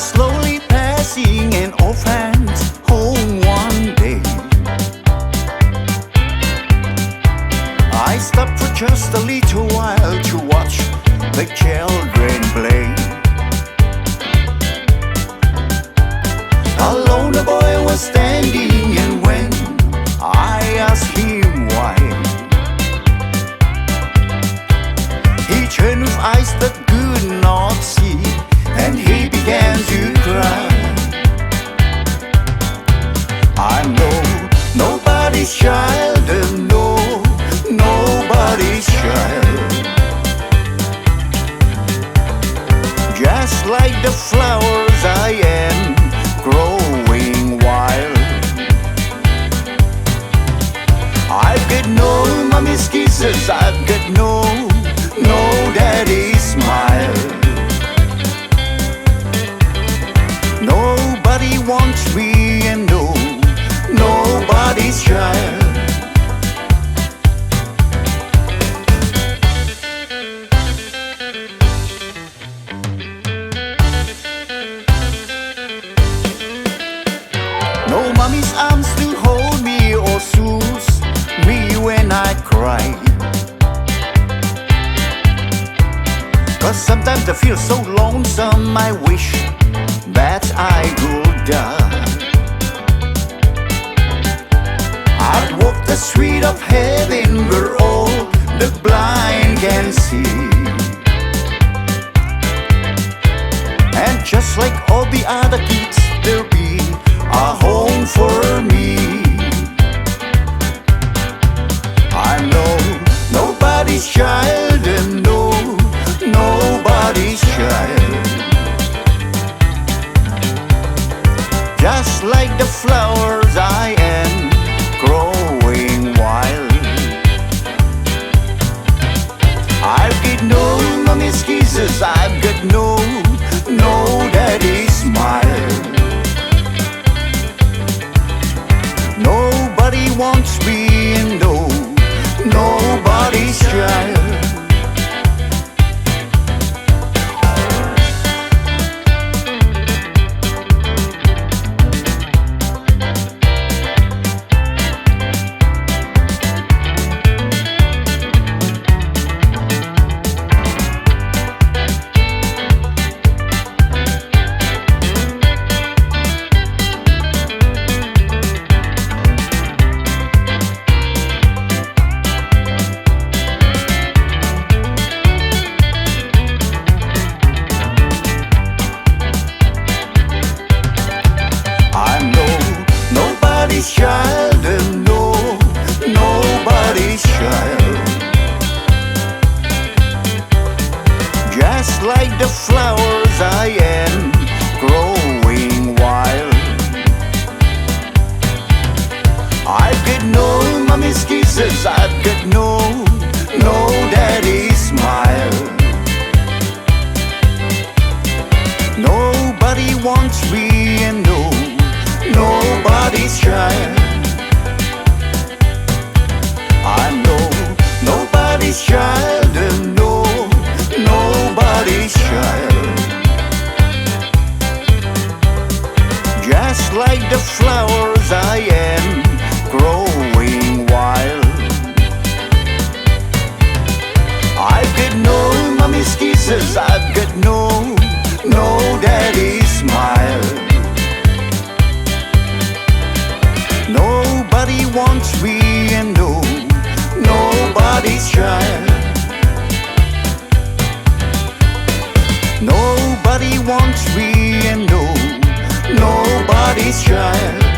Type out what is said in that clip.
slowly passing an orphan home one day. I stopped for just a little while to watch the children play. Alone the boy was standing, and when I asked him why, he turned with eyes that could not see, and he began to cry. I'm nobody's child, and nobody's child. Just like the flowers, I am growing wild. I've got no mommy's kisses, I've got no daddy's smile. Nobody wants me, and nobody's child. No mommy's arms to hold me or soothe me when I cry. 'Cause sometimes I feel so lonesome, I wish that I could die. I'd walk the street of heaven where all the blind can see, and just like all the other kids, there'll be a home for me. I'm nobody's child, and nobody's child. Just like the flowers, I am growing wild. I've got no mommy's kisses, I've got no daddy's smile. Nobody wants me, and nobody's child. Child, and nobody's child. Just like the flowers, I am growing wild. I've got no mommy's kisses, I've got no daddy's smile. Nobody wants me, and nobody's child. I'm nobody's child, and nobody's child. Just like the flowers, I am growing wild. I've got no mommy's kisses, I've got no daddy's smile. Nobody wants me, and nobody's child. Nobody wants me, and nobody's child.